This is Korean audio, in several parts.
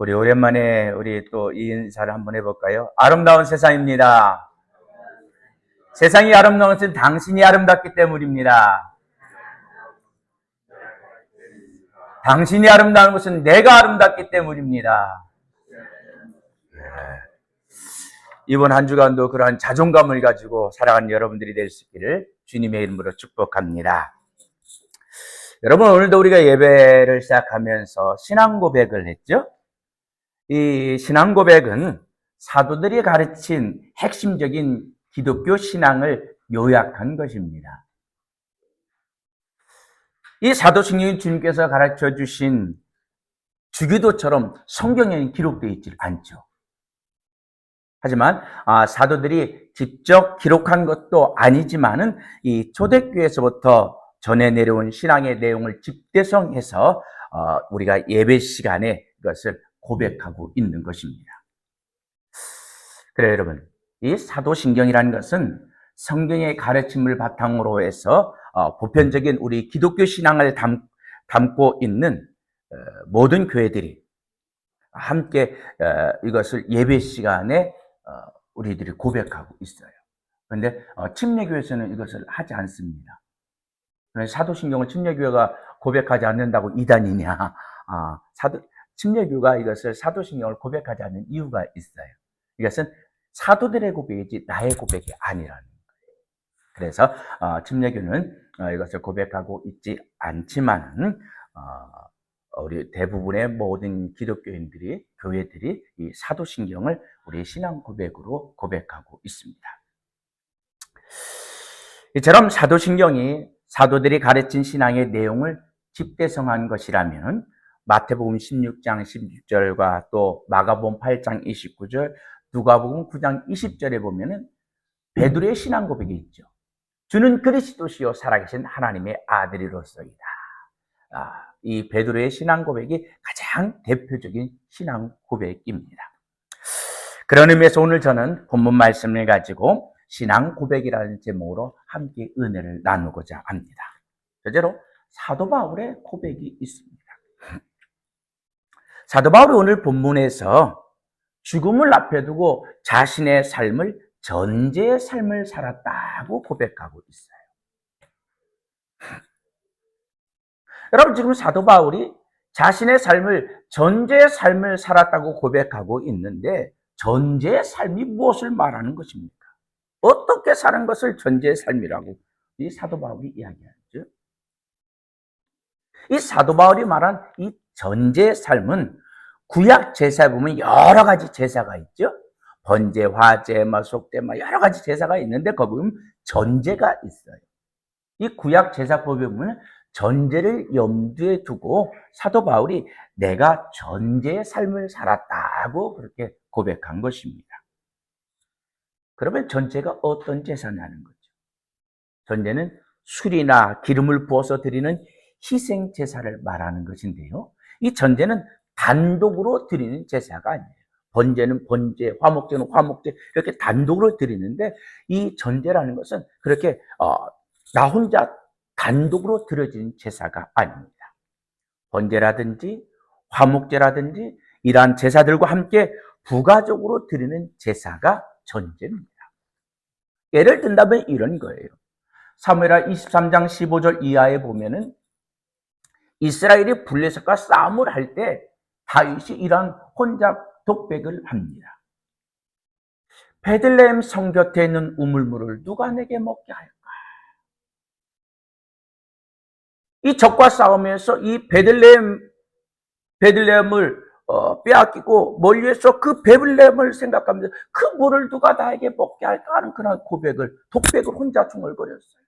우리 오랜만에 우리 또 이 인사를 한번 해볼까요? 아름다운 세상입니다. 세상이 아름다운 것은 당신이 아름답기 때문입니다. 당신이 아름다운 것은 내가 아름답기 때문입니다. 이번 한 주간도 그러한 자존감을 가지고 살아가는 여러분들이 될 수 있기를 주님의 이름으로 축복합니다. 여러분, 오늘도 우리가 예배를 시작하면서 신앙 고백을 했죠? 이 신앙 고백은 사도들이 가르친 핵심적인 기독교 신앙을 요약한 것입니다. 이 사도신경이 주님께서 가르쳐 주신 주기도처럼 성경에 기록되어 있지 않죠. 하지만 사도들이 직접 기록한 것도 아니지만은 이 초대교회에서부터 전해 내려온 신앙의 내용을 집대성해서 우리가 예배 시간에 이것을 고백하고 있는 것입니다. 그래요, 여러분. 이 사도신경이라는 것은 성경의 가르침을 바탕으로 해서 보편적인 우리 기독교 신앙을 담고 있는 모든 교회들이 함께 이것을 예배 시간에 우리들이 고백하고 있어요. 그런데 침례교회에서는 이것을 하지 않습니다. 사도신경을 침례교회가 고백하지 않는다고 이단이냐? 침례교회가 이것을 사도신경을 고백하지 않는 이유가 있어요. 이것은 사도들의 고백이지 나의 고백이 아니라는 거예요. 그래서 침례교회는 이것을 고백하고 있지 않지만 우리 대부분의 모든 기독교인들이, 교회들이 이 사도신경을 우리의 신앙 고백으로 고백하고 있습니다. 이처럼 사도신경이 사도들이 가르친 신앙의 내용을 집대성한 것이라면 마태복음 16장 16절과 또 마가복음 8장 29절, 누가복음 9장 20절에 보면은 베드로의 신앙 고백이 있죠. 주는 그리스도시요 살아계신 하나님의 아들이로소이다. 이 베드로의 신앙 고백이 가장 대표적인 신앙 고백입니다. 그런 의미에서 오늘 저는 본문 말씀을 가지고 신앙 고백이라는 제목으로 함께 은혜를 나누고자 합니다. 첫째로 사도 바울의 고백이 있습니다. 사도 바울이 오늘 본문에서 죽음을 앞에 두고 자신의 삶을 전제의 삶을 살았다고 고백하고 있어요. 여러분, 지금 사도 바울이 자신의 삶을 전제의 삶을 살았다고 고백하고 있는데 전제의 삶이 무엇을 말하는 것입니까? 어떻게 사는 것을 전제의 삶이라고 이 사도 바울이 이야기하죠. 이 사도 바울이 말한 이 전제의 삶은 구약 제사에 보면 여러 가지 제사가 있죠. 번제, 화제, 속죄, 여러 가지 제사가 있는데 거기 보면 전제가 있어요. 이 구약 제사법에 보면 전제를 염두에 두고 사도 바울이 내가 전제의 삶을 살았다고 그렇게 고백한 것입니다. 그러면 전제가 어떤 제사냐는 거죠. 전제는 술이나 기름을 부어서 드리는 희생 제사를 말하는 것인데요. 이 전제는 단독으로 드리는 제사가 아니에요. 번제는 번제, 화목제는 화목제 이렇게 단독으로 드리는데 이 전제라는 것은 그렇게 나 혼자 단독으로 드려진 제사가 아닙니다. 번제라든지 화목제라든지 이러한 제사들과 함께 부가적으로 드리는 제사가 전제입니다. 예를 든다면 이런 거예요. 사무엘하 23장 15절 이하에 보면은 이스라엘이 블레셋과 싸움을 할 때 다윗이 이러한 혼잡 독백을 합니다. 베들레헴 성 곁에 있는 우물물을 누가 내게 먹게 할까? 이 적과 싸우면서 이 베들레헴을 빼앗기고 멀리에서 그 베들레헴을 생각하면서 그 물을 누가 나에게 먹게 할까 하는 그런 독백을 혼자 중얼거렸어요.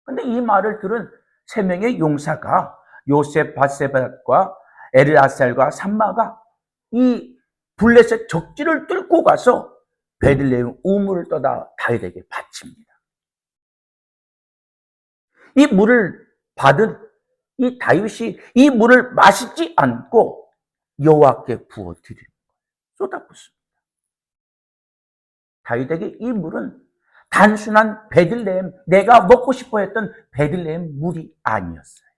근데 이 말을 들은 세 명의 용사가 요셉, 바세밧과 엘르아살과 삼마가 이 블레셋 적지를 뚫고 가서 베들레헴 우물을 떠다 다윗에게 바칩니다. 이 물을 받은 이 다윗이 이 물을 마시지 않고 여호와께 부어 드리는 거예요. 쏟아붓습니다. 다윗에게 이 물은 단순한 베들레헴, 내가 먹고 싶어 했던 베들레헴 물이 아니었어요.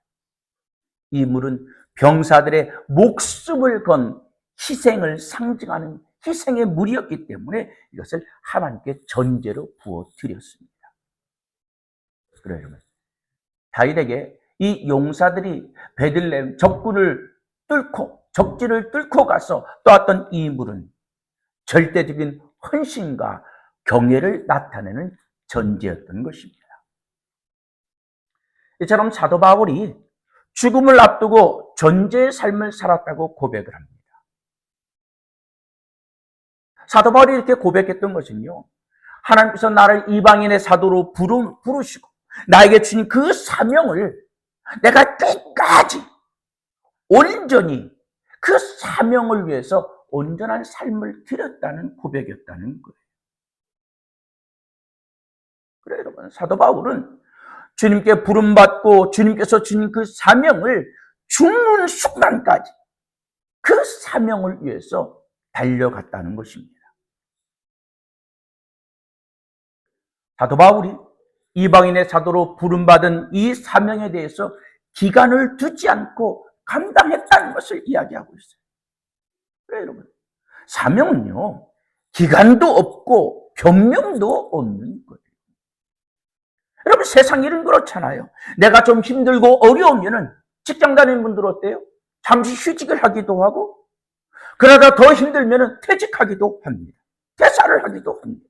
이 물은 병사들의 목숨을 건 희생을 상징하는 희생의 물이었기 때문에 이것을 하나님께 전제로 부어드렸습니다. 그래요, 여러분. 다윗에게 이 용사들이 베들레헴 적지를 뚫고 가서 떠왔던 이 물은 절대적인 헌신과 경애를 나타내는 전제였던 것입니다. 이처럼 사도 바울이 죽음을 앞두고 전제의 삶을 살았다고 고백을 합니다. 사도 바울이 이렇게 고백했던 것은요, 하나님께서 나를 이방인의 사도로 부르시고 나에게 주신 그 사명을 내가 끝까지 온전히 그 사명을 위해서 온전한 삶을 드렸다는 고백이었다는 거예요. 그래요, 여러분. 사도 바울은 주님께 부름받고 주님께서 주신 그 사명을 죽는 순간까지 그 사명을 위해서 달려갔다는 것입니다. 사도 바울이 이방인의 사도로 부름받은 이 사명에 대해서 기간을 두지 않고 감당했다는 것을 이야기하고 있어요. 그래요, 여러분. 사명은요, 기간도 없고 변명도 없는 거예요. 여러분, 세상 일은 그렇잖아요. 내가 좀 힘들고 어려우면은 직장 다니는 분들 어때요? 잠시 휴직을 하기도 하고, 그러다 더 힘들면은 퇴직하기도 합니다. 퇴사를 하기도 합니다.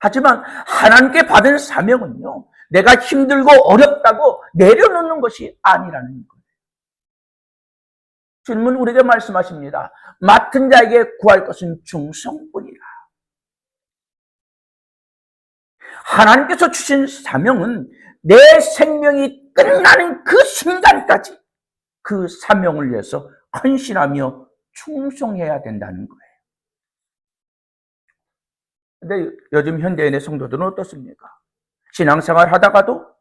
하지만 하나님께 받은 사명은요, 내가 힘들고 어렵다고 내려놓는 것이 아니라는 거예요. 주님은 우리에게 말씀하십니다. 맡은 자에게 구할 것은 충성뿐이라. 하나님께서 주신 사명은 내 생명이 끝나는 그 순간까지 그 사명을 위해서 헌신하며 충성해야 된다는 거예요. 근데 요즘 현대인의 성도들은 어떻습니까? 신앙생활 하다가도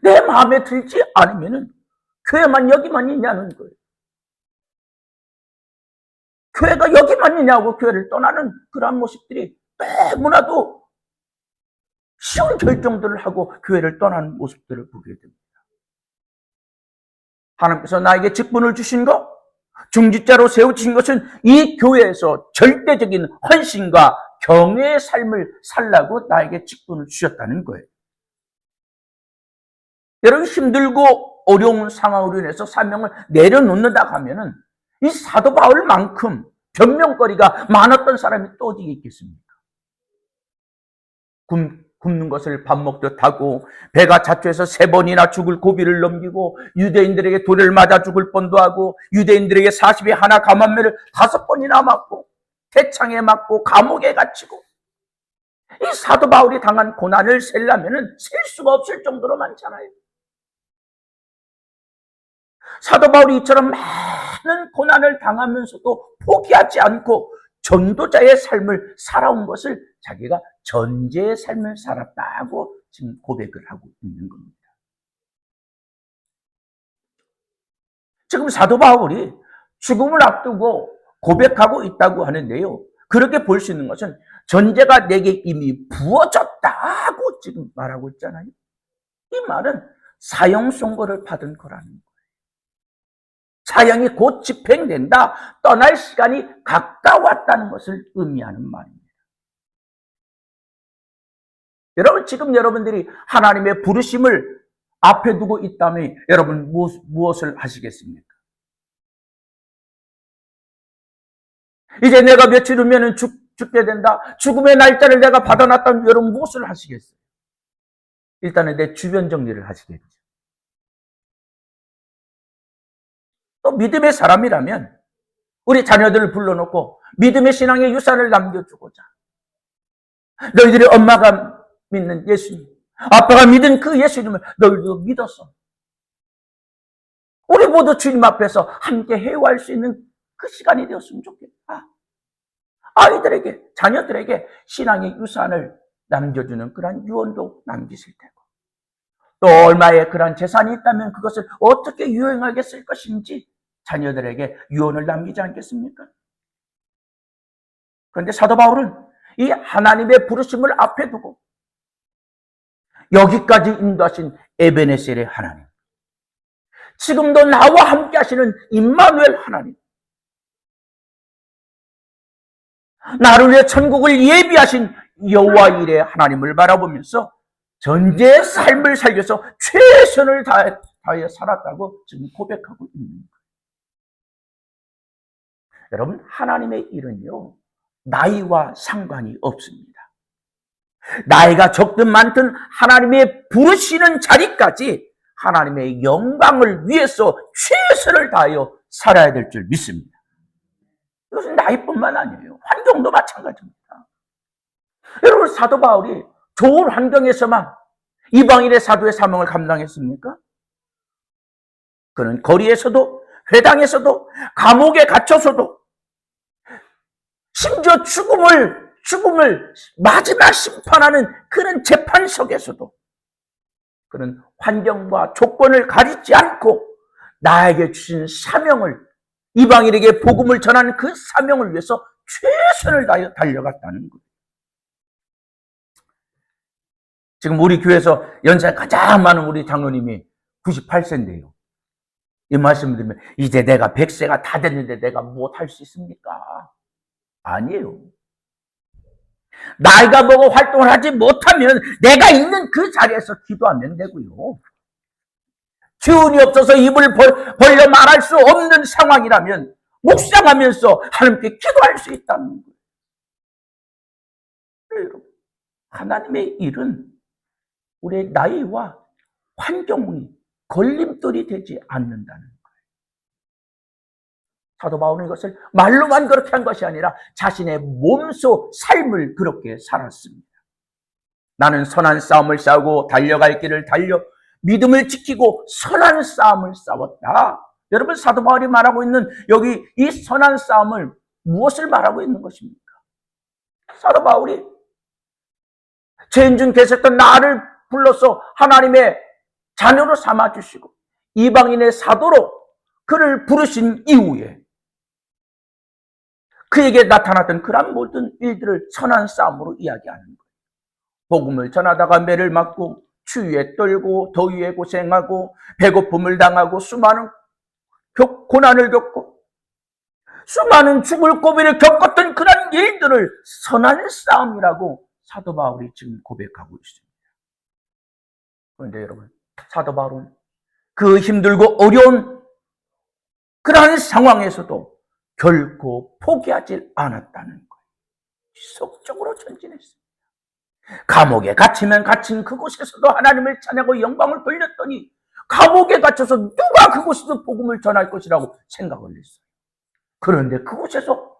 내 마음에 들지 않으면은 교회만 여기만 있냐는 거예요. 교회가 여기만 있냐고 교회를 떠나는 그러한 모습들이 너무나도 쉬운 결정들을 하고 교회를 떠나는 모습들을 보게 됩니다. 하나님께서 나에게 직분을 주신 것, 중직자로 세우신 것은 이 교회에서 절대적인 헌신과 경외의 삶을 살라고 나에게 직분을 주셨다는 거예요. 여러분, 힘들고 어려운 상황으로 인해서 사명을 내려놓는다 하면은 이 사도 바울만큼 변명거리가 많았던 사람이 또 어디 있겠습니까? 굶는 것을 밥 먹듯 하고 배가 자초해서 3번이나 죽을 고비를 넘기고 유대인들에게 돌을 맞아 죽을 뻔도 하고 유대인들에게 40에 하나 감한매를 5번이나 맞고 태창에 맞고 감옥에 갇히고 이 사도 바울이 당한 고난을 세려면은 셀 수가 없을 정도로 많잖아요. 사도 바울이 이처럼 많은 고난을 당하면서도 포기하지 않고 전도자의 삶을 살아온 것을 자기가 전제의 삶을 살았다고 지금 고백을 하고 있는 겁니다. 지금 사도 바울이 죽음을 앞두고 고백하고 있다고 하는데요. 그렇게 볼 수 있는 것은 전제가 내게 이미 부어졌다고 지금 말하고 있잖아요. 이 말은 사형 선고를 받은 거라는 거예요. 사형이 곧 집행된다, 떠날 시간이 가까웠다는 것을 의미하는 말입니다. 여러분, 지금 여러분들이 하나님의 부르심을 앞에 두고 있다면 여러분 무엇을 하시겠습니까? 이제 내가 며칠 후면 죽게 된다. 죽음의 날짜를 내가 받아놨다면 여러분 무엇을 하시겠어요? 일단은 내 주변 정리를 하시겠죠. 또 믿음의 사람이라면 우리 자녀들을 불러놓고 믿음의 신앙의 유산을 남겨주고자, 너희들이 엄마가 믿는 예수님, 아빠가 믿은 그 예수님을 너희도 믿었어. 우리 모두 주님 앞에서 함께 회화할 수 있는 그 시간이 되었으면 좋겠다. 아이들에게, 자녀들에게 신앙의 유산을 남겨주는 그런 유언도 남기실 테고, 또 얼마의 그런 재산이 있다면 그것을 어떻게 유용하게 쓸 것인지 자녀들에게 유언을 남기지 않겠습니까? 그런데 사도 바울은 이 하나님의 부르심을 앞에 두고 여기까지 인도하신 에베네셀의 하나님, 지금도 나와 함께 하시는 임마누엘 하나님, 나를 위해 천국을 예비하신 여호와 일의 하나님을 바라보면서 전제의 삶을 살려서 최선을 다하여 살았다고 지금 고백하고 있는 거예요. 여러분, 하나님의 일은요, 나이와 상관이 없습니다. 나이가 적든 많든 하나님의 부르시는 자리까지 하나님의 영광을 위해서 최선을 다하여 살아야 될 줄 믿습니다. 이것은 나이뿐만 아니에요. 환경도 마찬가지입니다. 여러분, 사도 바울이 좋은 환경에서만 이방인의 사도의 사명을 감당했습니까? 그는 거리에서도, 회당에서도, 감옥에 갇혀서도, 심지어 죽음을 마지막 심판하는 그런 재판석에서도 그는 환경과 조건을 가리지 않고 나에게 주신 사명을, 이방인에게 복음을 전하는 그 사명을 위해서 최선을 다하여 달려갔다는 거예요. 지금 우리 교회에서 연세 가장 많은 우리 장로님이 98세인데요. 이 말씀을 드리면 이제 내가 100세가 다 됐는데 내가 뭐 할 수 있습니까? 아니에요. 나이가 먹어 활동을 하지 못하면 내가 있는 그 자리에서 기도하면 되고요. 기운이 없어서 입을 벌려 말할 수 없는 상황이라면 묵상하면서 하나님께 기도할 수 있다는 거예요. 하나님의 일은 우리의 나이와 환경이 걸림돌이 되지 않는다는 거예요. 사도 바울은 이것을 말로만 그렇게 한 것이 아니라 자신의 몸소 삶을 그렇게 살았습니다. 나는 선한 싸움을 싸우고 달려갈 길을 달려 믿음을 지키고 선한 싸움을 싸웠다. 여러분, 사도 바울이 말하고 있는 여기 이 선한 싸움을 무엇을 말하고 있는 것입니까? 사도 바울이 죄인 중 계셨던 나를 불러서 하나님의 자녀로 삼아주시고 이방인의 사도로 그를 부르신 이후에 그에게 나타났던 그런 모든 일들을 선한 싸움으로 이야기하는 거예요. 복음을 전하다가 매를 맞고 추위에 떨고 더위에 고생하고 배고픔을 당하고 수많은 고난을 겪고 수많은 죽을 고비를 겪었던 그런 일들을 선한 싸움이라고 사도 바울이 지금 고백하고 있습니다. 그런데 여러분, 사도 바울은 그 힘들고 어려운 그러한 상황에서도 결코 포기하지 않았다는 거예요. 지속적으로 전진했습니다. 감옥에 갇히면 갇힌 그곳에서도 하나님을 찬양하고 영광을 돌렸더니 감옥에 갇혀서 누가 그곳에서 복음을 전할 것이라고 생각을 했어요. 그런데 그곳에서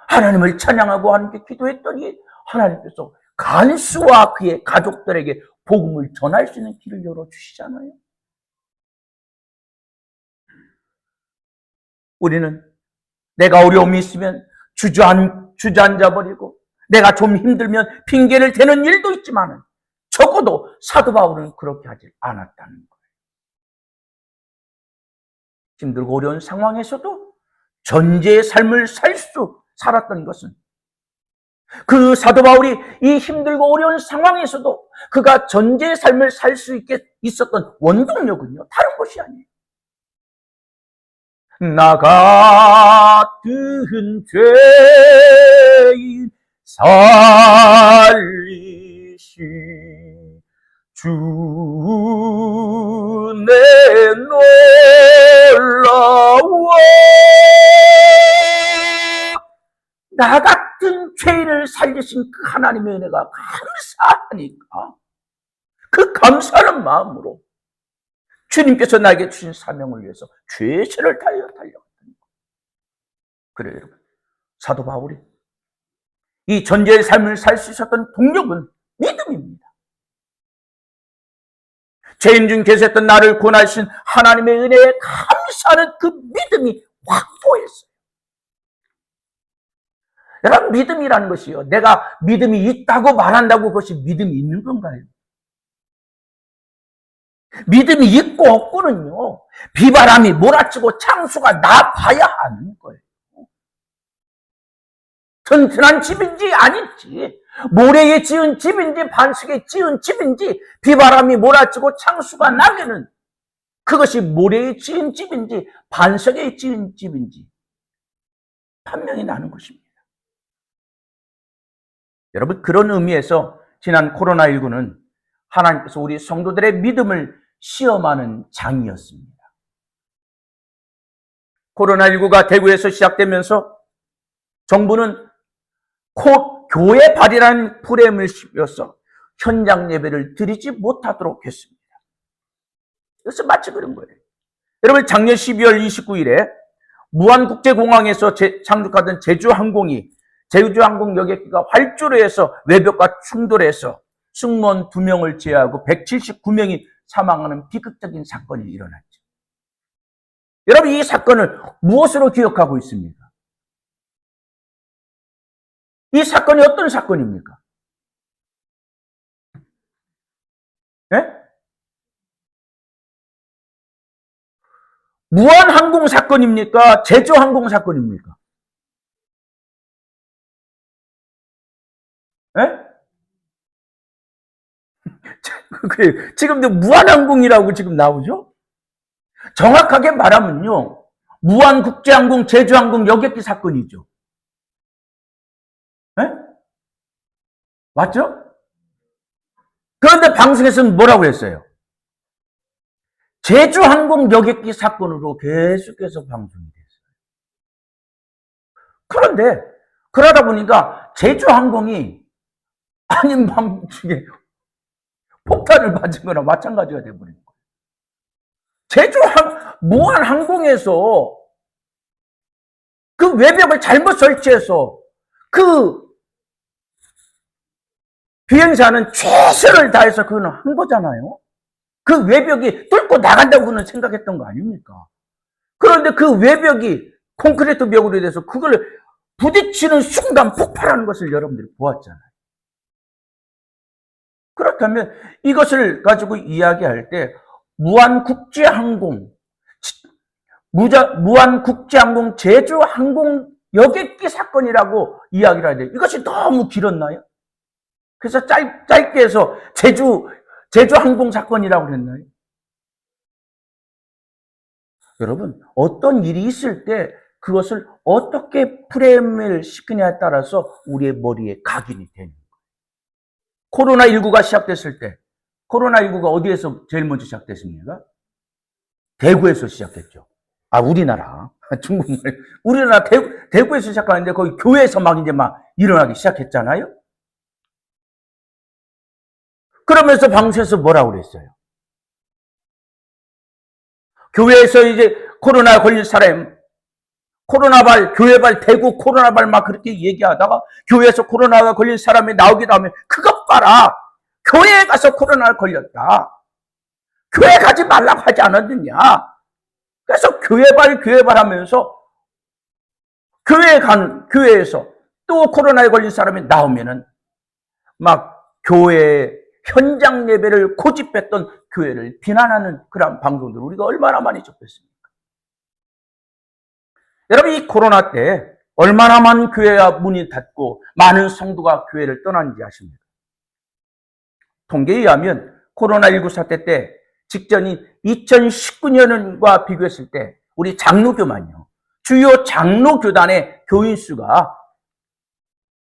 하나님을 찬양하고 하나님께 기도했더니 하나님께서 간수와 그의 가족들에게 복음을 전할 수 있는 길을 열어주시잖아요. 우리는 내가 어려움이 있으면 주저앉아버리고 내가 좀 힘들면 핑계를 대는 일도 있지만 적어도 사도 바울은 그렇게 하지 않았다는 거예요. 힘들고 어려운 상황에서도 전제의 삶을 살았던 것은 그 사도 바울이 이 힘들고 어려운 상황에서도 그가 전제의 삶을 살 수 있게 있었던 원동력은요, 다른 것이 아니에요. 나 같은 죄인 살리시 주 내 놀라워. 나 같은 죄인을 살리신 그 하나님의 은혜가 감사하니까 그 감사하는 마음으로 주님께서 나에게 주신 사명을 위해서 최선을 다하여 달려갔다는 거예요. 그래요, 여러분. 사도 바울이 이 전제의 삶을 살 수 있었던 동력은 믿음입니다. 죄인 중 계셨던 나를 구원하신 하나님의 은혜에 감사하는 그 믿음이 확고했어요. 여러분, 믿음이라는 것이요, 내가 믿음이 있다고 말한다고 그것이 믿음이 있는 건가요? 믿음이 있고 없고는요, 비바람이 몰아치고 창수가 나봐야 하는 거예요. 튼튼한 집인지 아닌지, 모래에 지은 집인지 반석에 지은 집인지 비바람이 몰아치고 창수가 나면은 그것이 모래에 지은 집인지 반석에 지은 집인지 판명이 나는 것입니다. 여러분, 그런 의미에서 지난 코로나19는 하나님께서 우리 성도들의 믿음을 시험하는 장이었습니다. 코로나19가 대구에서 시작되면서 정부는 곧 교회 발이라는 프레임을 씌워서 현장 예배를 드리지 못하도록 했습니다. 그래서 마치 그런 거예요. 여러분, 작년 12월 29일에 무안국제공항에서 착륙하던 제주항공이 제주항공 여객기가 활주로 해서 외벽과 충돌해서 승무원 2명을 제외하고 179명이 사망하는 비극적인 사건이 일어났죠. 여러분, 이 사건을 무엇으로 기억하고 있습니까? 이 사건이 어떤 사건입니까? 네? 무안항공 사건입니까? 제주항공 사건입니까? 네? 그래, 지금도 무안항공이라고 지금 나오죠? 정확하게 말하면요, 무안국제항공, 제주항공 여객기 사건이죠. 네? 맞죠? 그런데 방송에서는 뭐라고 했어요? 제주항공 여객기 사건으로 계속해서 방송이 됐어요. 그런데 그러다 보니까 제주항공이 아닌 밤중에 폭탄을 맞은 거나 마찬가지가 돼버린 거예요. 무안항공에서 그 외벽을 잘못 설치해서 그 비행사는 최선을 다해서 그거는 한 거잖아요. 그 외벽이 뚫고 나간다고 그는 생각했던 거 아닙니까? 그런데 그 외벽이 콘크리트 벽으로 돼서 그걸 부딪히는 순간 폭발하는 것을 여러분들이 보았잖아요. 그렇다면 이것을 가지고 이야기할 때 무안국제항공 제주항공 여객기 사건이라고 이야기를 해야 돼요. 이것이 너무 길었나요? 그래서 짧게 해서 제주항공 사건이라고 그랬나요? 여러분, 어떤 일이 있을 때 그것을 어떻게 프레임을 시키냐에 따라서 우리의 머리에 각인이 되는 거예요. 코로나19가 시작됐을 때, 코로나19가 어디에서 제일 먼저 시작됐습니까? 대구에서 시작됐죠. 우리나라. 중국말. 우리나라 대구에서 시작하는데 거기 교회에서 막 일어나기 시작했잖아요? 그러면서 방송에서 뭐라고 그랬어요? 교회에서 이제 코로나 걸린 사람, 교회발, 대구 코로나발 막 그렇게 얘기하다가 교회에서 코로나가 걸린 사람이 나오기도 하면 그것 봐라. 교회에 가서 코로나가 걸렸다. 교회 가지 말라고 하지 않았느냐. 그래서 교회발 하면서 교회에서 또 코로나에 걸린 사람이 나오면은 막 교회 현장 예배를 고집했던 교회를 비난하는 그런 방송들을 우리가 얼마나 많이 접했습니까? 여러분, 이 코로나 때 얼마나 많은 교회가 문이 닫고 많은 성도가 교회를 떠났는지 아십니까? 통계에 의하면 코로나19 사태 때 직전인 2019년과 비교했을 때 우리 장로교만요. 주요 장로교단의 교인 수가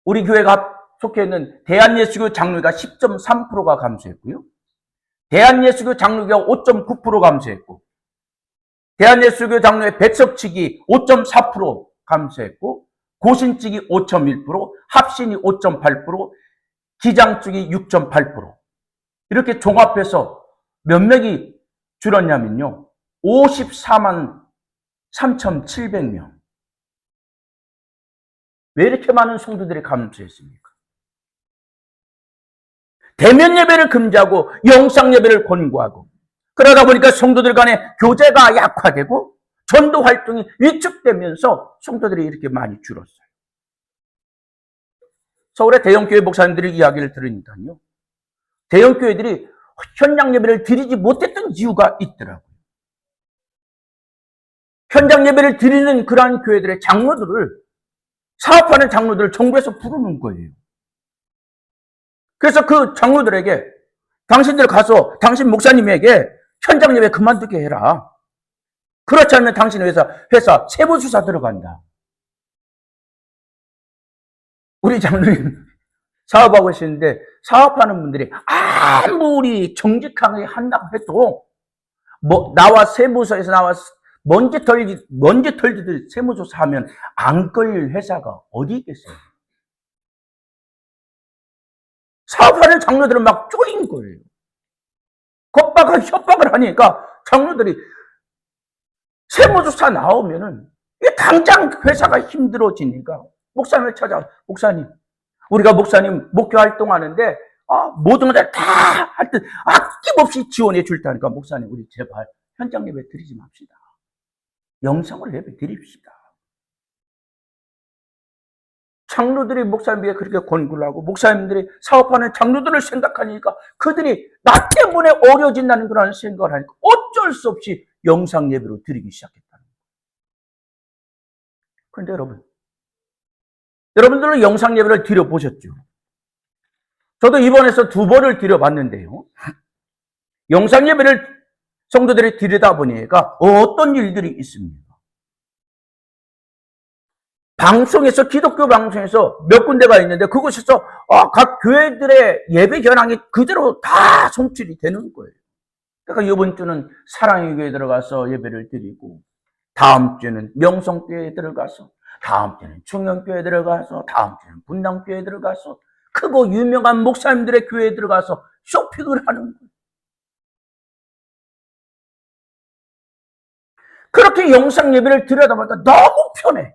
우리 교회가 속해 있는 대한예수교 장로가 10.3%가 감소했고요. 대한예수교 장로교가 5.9% 감소했고 대한예수교 장로의 백석측이 5.4% 감소했고 고신측이 5.1%, 합신이 5.8%, 기장측이 6.8%. 이렇게 종합해서 몇 명이 줄었냐면요. 54만 3,700명. 왜 이렇게 많은 성도들이 감소했습니까? 대면 예배를 금지하고 영상 예배를 권고하고 그러다 보니까 성도들 간의 교제가 약화되고 전도 활동이 위축되면서 성도들이 이렇게 많이 줄었어요. 서울의 대형교회 목사님들의 이야기를 들으니까요. 대형교회들이 현장 예배를 드리지 못했던 이유가 있더라고요. 현장 예배를 드리는 그러한 교회들의 장로들을, 사업하는 장로들을 정부에서 부르는 거예요. 그래서 그 장로들에게 당신들 가서 당신 목사님에게 현장 예배 그만두게 해라. 그렇지 않으면 당신의 회사 세무조사 들어간다. 우리 장로님 사업하고 계시는데 사업하는 분들이 아무리 정직하게 한다고 해도 나와 세무서에서 나와 먼지 털기들 세무조사하면 안 걸릴 회사가 어디 있겠어요? 사업하는 장로들은 막 쪼인 거예요. 협박을 하니까 장로들이 세무조사 나오면은 당장 회사가 힘들어지니까 목사님을 찾아, 목사님, 우리가 목사님 목회 활동하는데 모든 것들 다 하여튼 아낌없이 지원해 줄 테니까 목사님 우리 제발 현장 예배 드리지 맙시다. 영상으로 예배 드립시다. 장로들이 목사님에게 그렇게 권고를 하고 목사님들이 사업하는 장로들을 생각하니까 그들이 나 때문에 어려워진다는 그런 생각을 하니까 어쩔 수 없이 영상 예배로 드리기 시작했다는 거예요. 그런데 여러분들은 영상 예배를 드려보셨죠? 저도 이번에서 2번을 드려봤는데요. 영상 예배를 성도들이 드리다 보니까 어떤 일들이 있습니다. 방송에서 기독교 방송에서 몇 군데가 있는데 그곳에서 각 교회들의 예배 현황이 그대로 다 송출이 되는 거예요. 그러니까 이번 주는 사랑의 교회에 들어가서 예배를 드리고 다음 주는 명성교회에 들어가서 다음 주는 충영교회에 들어가서 다음 주는 분당교회에 들어가서 크고 유명한 목사님들의 교회에 들어가서 쇼핑을 하는 거예요. 그렇게 영상 예배를 드려다 보니까 너무 편해.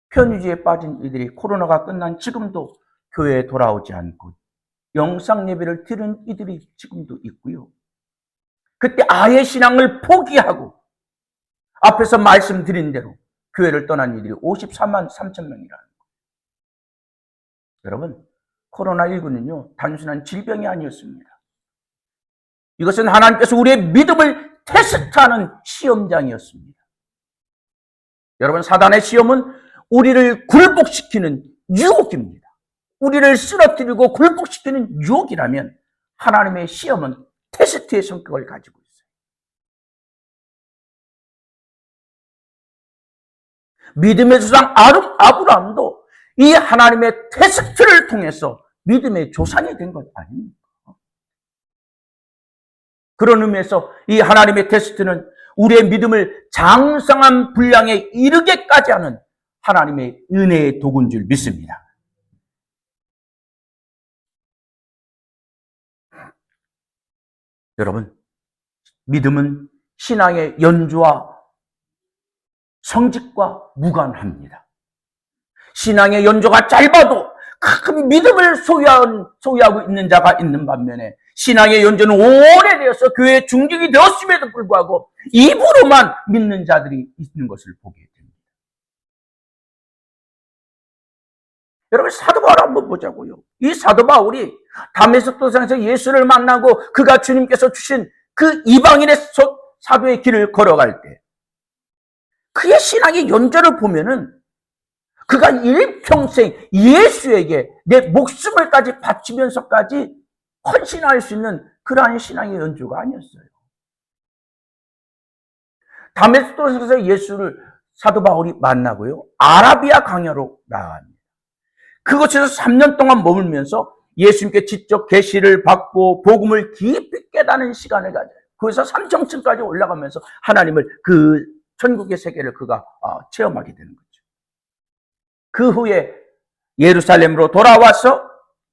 편의주의에 빠진 이들이 코로나가 끝난 지금도 교회에 돌아오지 않고 영상 예배를 드린 이들이 지금도 있고요. 그때 아예 신앙을 포기하고 앞에서 말씀드린 대로 교회를 떠난 이들이 53만 3천 명이라는 거예요. 여러분, 코로나19는요, 단순한 질병이 아니었습니다. 이것은 하나님께서 우리의 믿음을 테스트하는 시험장이었습니다. 여러분, 사단의 시험은 우리를 굴복시키는 유혹입니다. 우리를 쓰러뜨리고 굴복시키는 유혹이라면 하나님의 시험은 테스트의 성격을 가지고 있어요. 믿음의 조상 아브라함도 이 하나님의 테스트를 통해서 믿음의 조상이 된 것 아닙니까? 그런 의미에서 이 하나님의 테스트는 우리의 믿음을 장성한 분량에 이르게까지 하는 하나님의 은혜의 도구인 줄 믿습니다. 여러분, 믿음은 신앙의 연주와 성직과 무관합니다. 신앙의 연주가 짧아도 큰 믿음을 소유하고 있는 자가 있는 반면에 신앙의 연주는 오래되어서 교회에 중직이 되었음에도 불구하고 입으로만 믿는 자들이 있는 것을 보게 됩니다. 여러분, 사도 바울 한번 보자고요. 이 사도 바울이 다메섹 도상에서 예수를 만나고 그가 주님께서 주신 그 이방인의 사도의 길을 걸어갈 때 그의 신앙의 연주를 보면은 그가 일평생 예수에게 내 목숨을까지 바치면서까지 헌신할 수 있는 그러한 신앙의 연주가 아니었어요. 다메섹 도상에서 예수를 사도 바울이 만나고요. 아라비아 광야로 나갑니다. 그곳에서 3년 동안 머물면서 예수님께 직접 계시를 받고 복음을 깊이 깨닫는 시간을 가져요. 거기서 삼층까지 올라가면서 하나님을 그 천국의 세계를 그가 체험하게 되는 거죠. 그 후에 예루살렘으로 돌아와서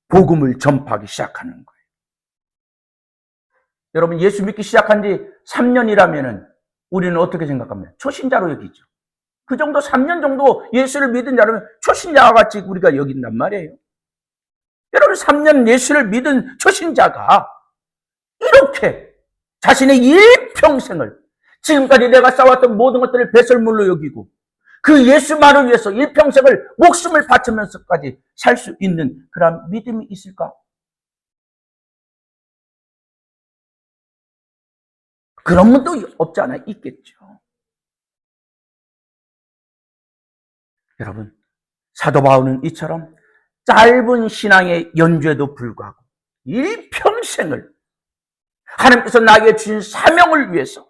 복음을 전파하기 시작하는 거예요. 여러분, 예수 믿기 시작한 지 3년이라면은 우리는 어떻게 생각합니까? 초신자로 여기죠. 그 정도 3년 정도 예수를 믿은 자라면 초신자와 같이 우리가 여긴단 말이에요. 여러분, 3년 예수를 믿은 초신자가 이렇게 자신의 일평생을 지금까지 내가 쌓았던 모든 것들을 배설물로 여기고 그 예수만을 위해서 일평생을 목숨을 바치면서까지 살 수 있는 그런 믿음이 있을까? 그런 분도 없지 않아 있겠죠. 여러분, 사도 바울은 이처럼 짧은 신앙의 연주에도 불구하고 일평생을 하나님께서 나에게 주신 사명을 위해서,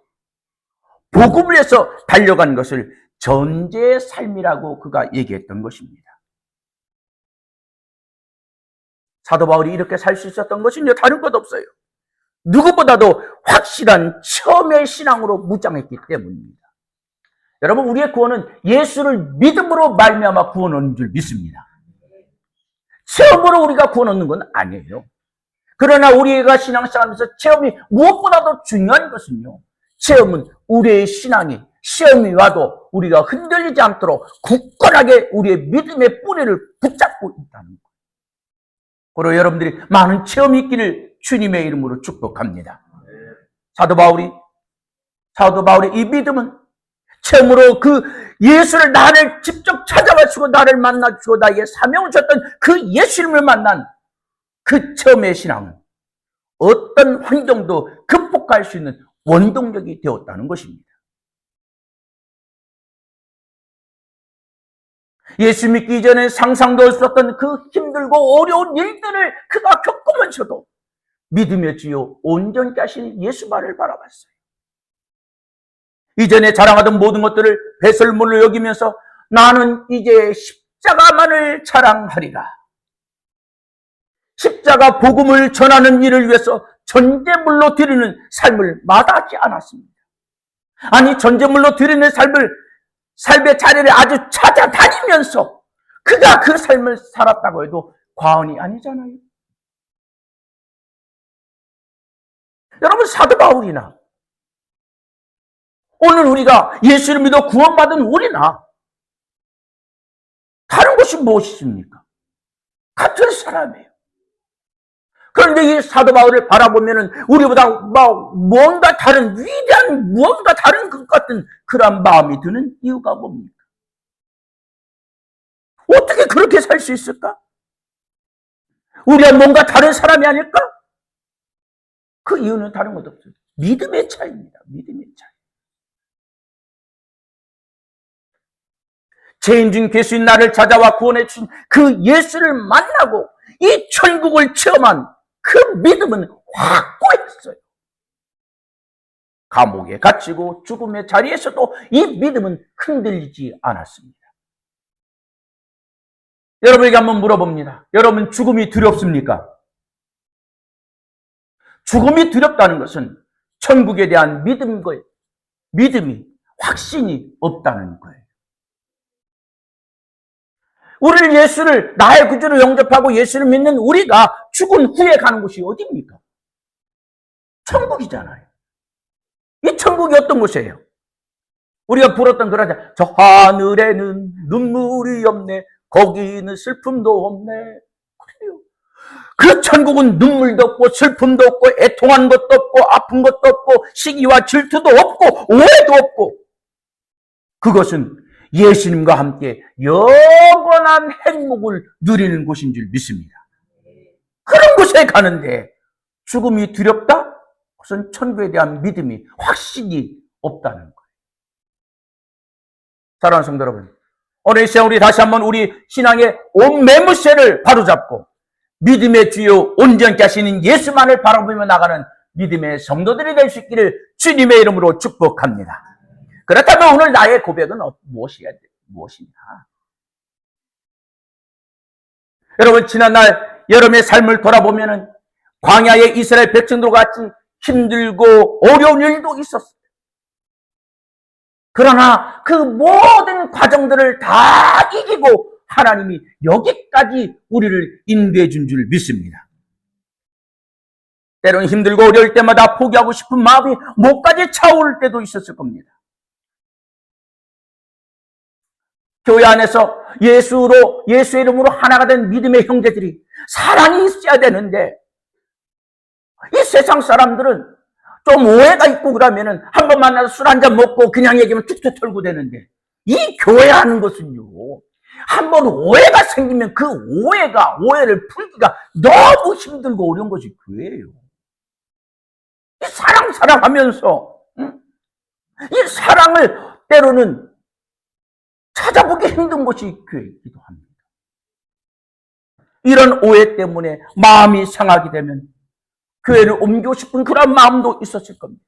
복음을 위해서 달려간 것을 전제의 삶이라고 그가 얘기했던 것입니다. 사도 바울이 이렇게 살 수 있었던 것은요, 다른 것 없어요. 누구보다도 확실한 처음의 신앙으로 무장했기 때문입니다. 여러분, 우리의 구원은 예수를 믿음으로 말미암아 구원 얻는 줄 믿습니다. 체험으로 우리가 구원 얻는 건 아니에요. 그러나 우리가 신앙생활하면서 체험이 무엇보다도 중요한 것은요, 체험은 우리의 신앙이 시험이 와도 우리가 흔들리지 않도록 굳건하게 우리의 믿음의 뿌리를 붙잡고 있다는 것. 그리고 여러분들이 많은 체험이 있기를 주님의 이름으로 축복합니다. 사도 바울의 이 믿음은 처음으로 그 예수를 나를 직접 찾아와주고 나를 만나주고 나에게 사명을 줬던 그 예수님을 만난 그 처음의 신앙은 어떤 환경도 극복할 수 있는 원동력이 되었다는 것입니다. 예수 믿기 이전에 상상도 할 수 없었던 그 힘들고 어려운 일들을 그가 겪으면서도 믿음의 주요 온전케 하신 예수 말을 바라봤어요. 이전에 자랑하던 모든 것들을 배설물로 여기면서 나는 이제 십자가만을 자랑하리라. 십자가 복음을 전하는 일을 위해서 전제물로 드리는 삶을 마다하지 않았습니다. 아니, 전제물로 드리는 삶의 자리를 아주 찾아다니면서 그가 그 삶을 살았다고 해도 과언이 아니잖아요. 여러분, 사도 바울이나 오늘 우리가 예수를 믿어 구원받은 우리나 다른 것이 무엇이십니까? 같은 사람이에요. 그런데 이 사도 바울을 바라보면은 우리보다 뭔가 다른 위대한 무언가 다른 것 같은 그런 마음이 드는 이유가 뭡니까? 어떻게 그렇게 살 수 있을까? 우리가 뭔가 다른 사람이 아닐까? 그 이유는 다른 것 없어요. 믿음의 차이입니다. 믿음의 차이. 죄인 중 괴수인 나를 찾아와 구원해 주신 그 예수를 만나고 이 천국을 체험한 그 믿음은 확고했어요. 감옥에 갇히고 죽음의 자리에서도 이 믿음은 흔들리지 않았습니다. 여러분에게 한번 물어봅니다. 여러분, 죽음이 두렵습니까? 죽음이 두렵다는 것은 천국에 대한 믿음이 확신이 없다는 거예요. 우리를 예수를 나의 구주로 영접하고 예수를 믿는 우리가 죽은 후에 가는 곳이 어디입니까? 천국이잖아요. 이 천국이 어떤 곳이에요? 우리가 불었던 그러자 저 하늘에는 눈물이 없네, 거기는 슬픔도 없네. 그래요. 그 천국은 눈물도 없고 슬픔도 없고 애통한 것도 없고 아픈 것도 없고 시기와 질투도 없고 오해도 없고, 그것은 예수님과 함께 영원한 행복을 누리는 곳인 줄 믿습니다. 그런 곳에 가는데 죽음이 두렵다? 그것은 천국에 대한 믿음이 확신이 없다는 거예요. 사랑하는 성도 여러분, 오늘 이 시간 우리 다시 한번 우리 신앙의 온 매무새를 바로잡고 믿음의 주요 온전케 하시는 예수만을 바라보며 나가는 믿음의 성도들이 될 수 있기를 주님의 이름으로 축복합니다. 그렇다면 오늘 나의 고백은 무엇이냐? 여러분, 지난날 여러분의 삶을 돌아보면은 광야의 이스라엘 백성들과 같이 힘들고 어려운 일도 있었어요. 그러나 그 모든 과정들을 다 이기고 하나님이 여기까지 우리를 인도해 준 줄 믿습니다. 때로는 힘들고 어려울 때마다 포기하고 싶은 마음이 목까지 차오를 때도 있었을 겁니다. 교회 안에서 예수의 이름으로 하나가 된 믿음의 형제들이 사랑이 있어야 되는데, 이 세상 사람들은 좀 오해가 있고 그러면은 한 번 만나서 술 한잔 먹고 그냥 얘기하면 툭툭 털고 되는데, 이 교회라는 것은요, 한 번 오해가 생기면 그 오해를 풀기가 너무 힘들고 어려운 것이 교회예요. 이 사랑하면서 이 사랑을 때로는 찾아보기 힘든 것이 교회이기도 합니다. 이런 오해 때문에 마음이 상하게 되면 교회를 옮기고 싶은 그런 마음도 있었을 겁니다.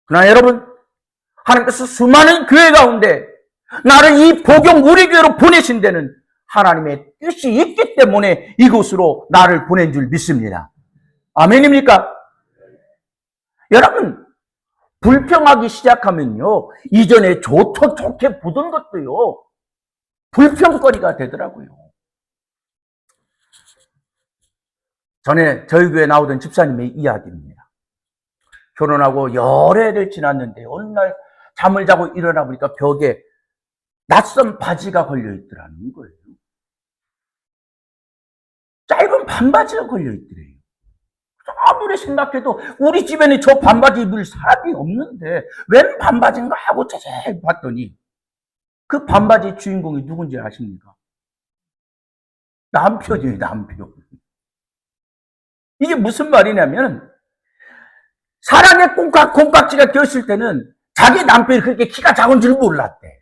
그러나 여러분, 하나님께서 수많은 교회 가운데 나를 이 복용 우리 교회로 보내신 데는 하나님의 뜻이 있기 때문에 이곳으로 나를 보낸 줄 믿습니다. 아멘입니까? 여러분, 불평하기 시작하면요, 이전에 좋게 보던 것도요, 불평거리가 되더라고요. 전에 저희 교회에 나오던 집사님의 이야기입니다. 결혼하고 열흘을 지났는데 어느 날 잠을 자고 일어나 보니까 벽에 낯선 바지가 걸려 있더라는 거예요. 짧은 반바지가 걸려 있더래요. 아무리 생각해도 우리 집에는 저 반바지 입을 사람이 없는데 웬 반바지인가 하고 자세히 봤더니 그 반바지 주인공이 누군지 아십니까? 남편이에요, 남편. 이게 무슨 말이냐면 사랑의 콩깍지가 꼈을 때는 자기 남편이 그렇게 키가 작은 줄 몰랐대.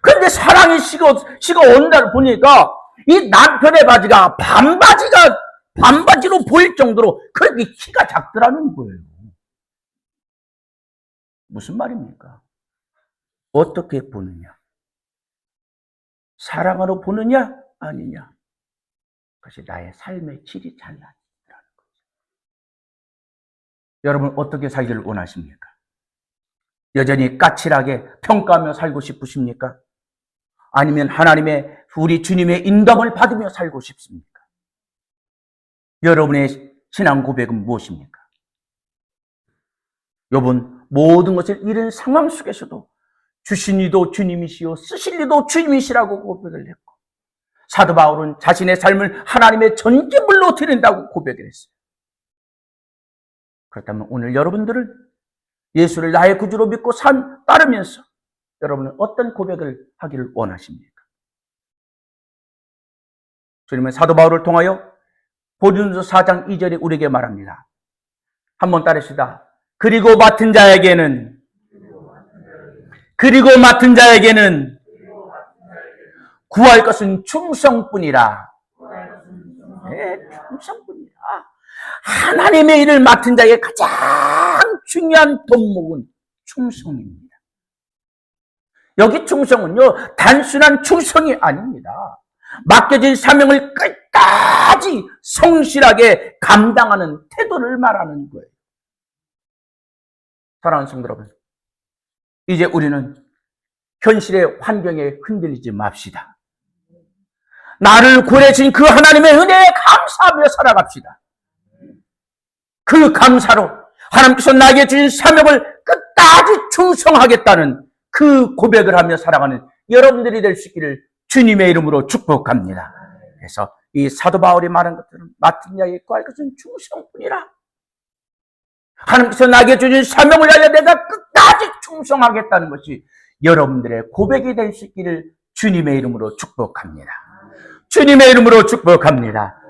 그런데 사랑의 시가 온다를 보니까 이 남편의 바지가 반바지로 보일 정도로 그렇게 키가 작더라는 거예요. 무슨 말입니까? 어떻게 보느냐? 사랑으로 보느냐? 아니냐? 그것이 나의 삶의 질이 달라지더라는 거죠. 여러분, 어떻게 살기를 원하십니까? 여전히 까칠하게 평가하며 살고 싶으십니까? 아니면 하나님의, 우리 주님의 인도함을 받으며 살고 싶습니까? 여러분의 신앙 고백은 무엇입니까? 욥은 모든 것을 잃은 상황 속에서도 주신 이도 주님이시요 쓰실 이도 주님이시라고 고백을 했고, 사도 바울은 자신의 삶을 하나님의 전제물로 드린다고 고백을 했어요. 그렇다면 오늘 여러분들은 예수를 나의 구주로 믿고 따르면서 여러분은 어떤 고백을 하기를 원하십니까? 주님은 사도 바울을 통하여 고린도서 4장 2절에 우리에게 말합니다. 한번 따르시다. 그리고 맡은 자에게는 구할 것은 충성뿐이라. 네, 충성뿐이라. 하나님의 일을 맡은 자에게 가장 중요한 덕목은 충성입니다. 여기 충성은요, 단순한 충성이 아닙니다. 맡겨진 사명을 끝까지 성실하게 감당하는 태도를 말하는 거예요. 사랑하는 성도 여러분, 이제 우리는 현실의 환경에 흔들리지 맙시다. 나를 구해주신 그 하나님의 은혜에 감사하며 살아갑시다. 그 감사로 하나님께서 나에게 주신 사명을 끝까지 충성하겠다는 그 고백을 하며 살아가는 여러분들이 될 수 있기를 주님의 이름으로 축복합니다. 그래서 이 사도 바울이 말한 것들은 맡은 자에게 구할 것은 충성뿐이라. 하나님께서 나에게 주신 사명을 위하여 내가 끝까지 충성하겠다는 것이 여러분들의 고백이 될 수 있기를 주님의 이름으로 축복합니다. 주님의 이름으로 축복합니다.